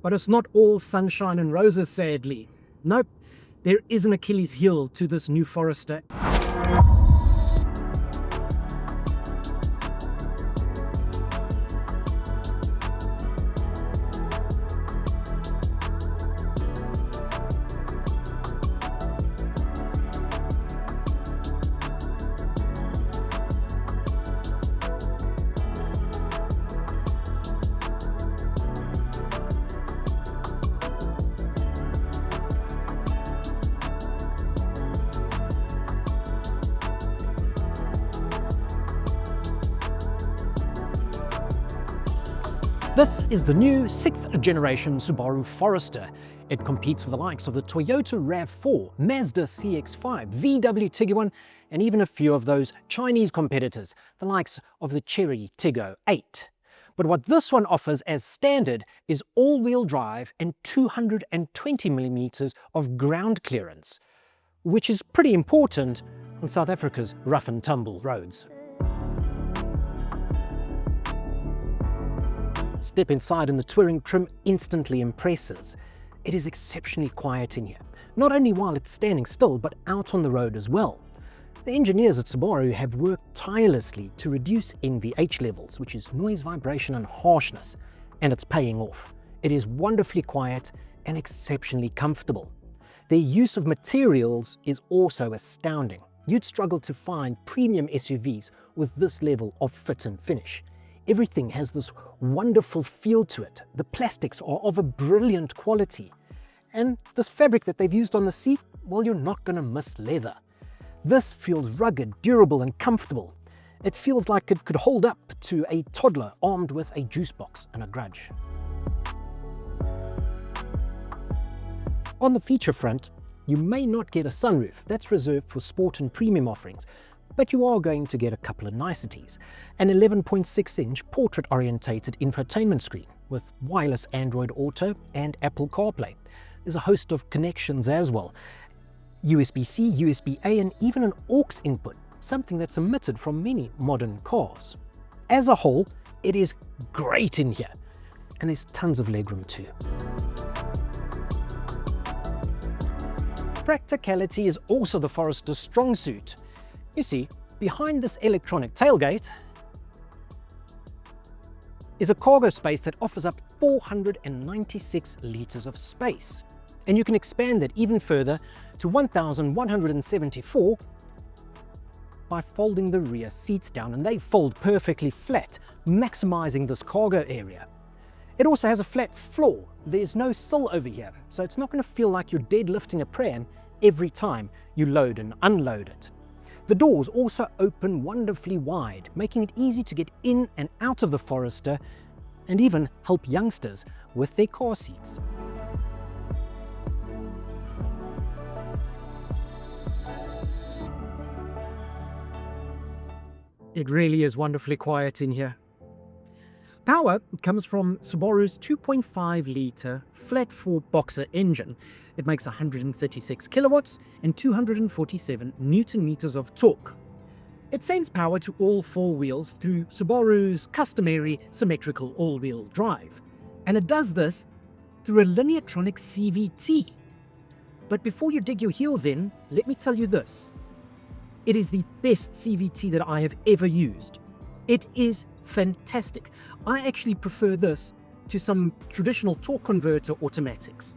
But it's not all sunshine and roses, sadly. Nope, there is an Achilles heel to this new Forester. This is the new 6th generation Subaru Forester. It competes with the likes of the Toyota RAV4, Mazda CX-5, VW Tiguan, and even a few of those Chinese competitors, the likes of the Chery Tiggo 8. But what this one offers as standard is all-wheel drive and 220mm of ground clearance, which is pretty important on South Africa's rough and tumble roads. Step inside and the Touring trim instantly impresses. It is exceptionally quiet in here, not only while it's standing still, but out on the road as well. The engineers at Subaru have worked tirelessly to reduce NVH levels, which is noise, vibration and harshness, and it's paying off. It is wonderfully quiet and exceptionally comfortable. Their use of materials is also astounding. You'd struggle to find premium SUVs with this level of fit and finish. Everything has this wonderful feel to it. The plastics are of a brilliant quality. And this fabric that they've used on the seat, well, you're not going to miss leather. This feels rugged, durable and comfortable. It feels like it could hold up to a toddler armed with a juice box and a grudge. On the feature front, you may not get a sunroof. That's reserved for sport and premium offerings. But you are going to get a couple of niceties. An 11.6-inch portrait-orientated infotainment screen with wireless Android Auto and Apple CarPlay. There's a host of connections as well. USB-C, USB-A and even an aux input, something that's omitted from many modern cars. As a whole, it is great in here. And there's tons of legroom too. Practicality is also the Forester's strong suit. You see, behind this electronic tailgate is a cargo space that offers up 496 litres of space. And you can expand that even further to 1,174 by folding the rear seats down, and they fold perfectly flat, maximising this cargo area. It also has a flat floor. There's no sill over here, so it's not going to feel like you're deadlifting a pram every time you load and unload it. The doors also open wonderfully wide, making it easy to get in and out of the Forester and even help youngsters with their car seats. It really is wonderfully quiet in here. Power comes from Subaru's 2.5-litre flat-4 boxer engine. It makes 136 kilowatts and 247 newton-meters of torque. It sends power to all four wheels through Subaru's customary symmetrical all-wheel drive. And it does this through a Lineatronic CVT. But before you dig your heels in, let me tell you this. It is the best CVT that I have ever used. It is fantastic. I actually prefer this to some traditional torque converter automatics.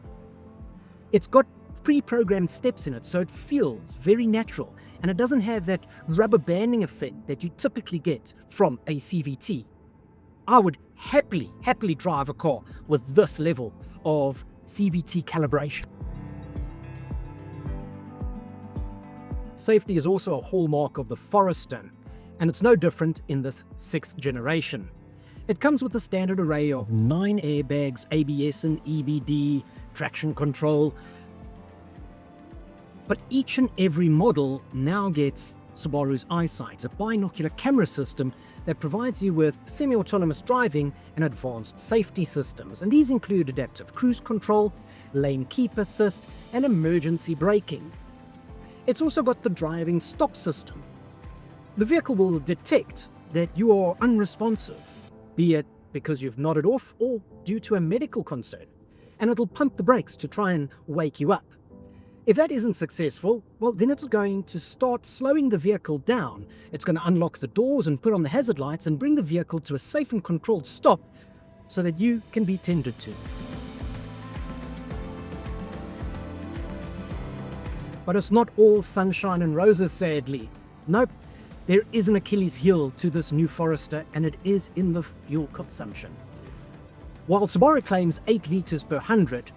It's got pre-programmed steps in it, so it feels very natural, and it doesn't have that rubber banding effect that you typically get from a CVT. I would happily drive a car with this level of CVT calibration. Safety is also a hallmark of the Forester, and it's no different in this 6th generation. It comes with the standard array of 9 airbags, ABS and EBD, traction control. But each and every model now gets Subaru's EyeSight, a binocular camera system that provides you with semi-autonomous driving and advanced safety systems. And these include adaptive cruise control, lane keep assist, and emergency braking. It's also got the driving stop system. The vehicle will detect that you are unresponsive, be it because you've nodded off or due to a medical concern. and it'll pump the brakes to try and wake you up. If that isn't successful, well, then it's going to start slowing the vehicle down. It's going to unlock the doors and put on the hazard lights and bring the vehicle to a safe and controlled stop so that you can be tended to. But it's not all sunshine and roses, sadly. Nope, there is an Achilles heel to this new Forester, and it is in the fuel consumption. While Subaru claims 8 liters per 100,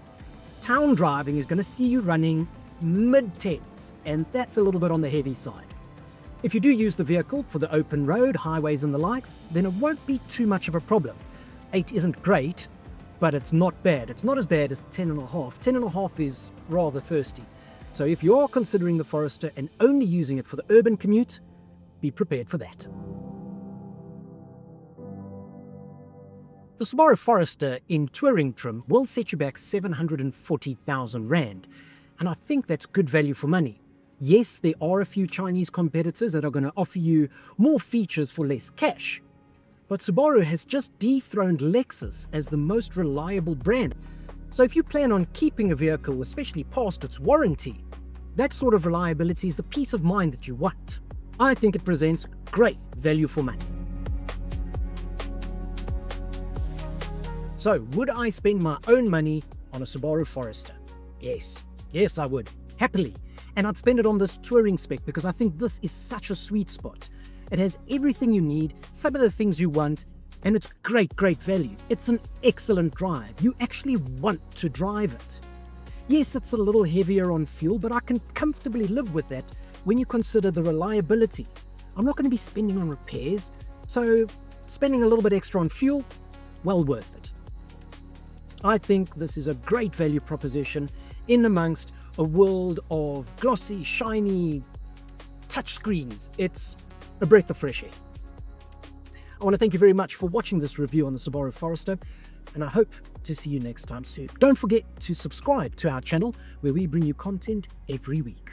town driving is going to see you running mid-10s, and that's a little bit on the heavy side. If you do use the vehicle for the open road, highways and the likes, then it won't be too much of a problem. 8 isn't great, but it's not bad. It's not as bad as 10.5. 10.5 is rather thirsty. So if you are considering the Forester and only using it for the urban commute, be prepared for that. The Subaru Forester in touring trim will set you back 740,000 Rand, and I think that's good value for money. Yes, there are a few Chinese competitors that are going to offer you more features for less cash, but Subaru has just dethroned Lexus as the most reliable brand. So if you plan on keeping a vehicle, especially past its warranty, that sort of reliability is the peace of mind that you want. I think it presents great value for money. So, would I spend my own money on a Subaru Forester? Yes, I would, happily. And I'd spend it on this touring spec because I think this is such a sweet spot. It has everything you need, some of the things you want, and it's great value. It's an excellent drive. You actually want to drive it. Yes, it's a little heavier on fuel, but I can comfortably live with that when you consider the reliability. I'm not going to be spending on repairs, so spending a little bit extra on fuel, well worth it. I think this is a great value proposition in amongst a world of glossy, shiny touchscreens. It's a breath of fresh air. I want to thank you very much for watching this review on the Subaru Forester, and I hope to see you next time soon. Don't forget to subscribe to our channel where we bring you content every week.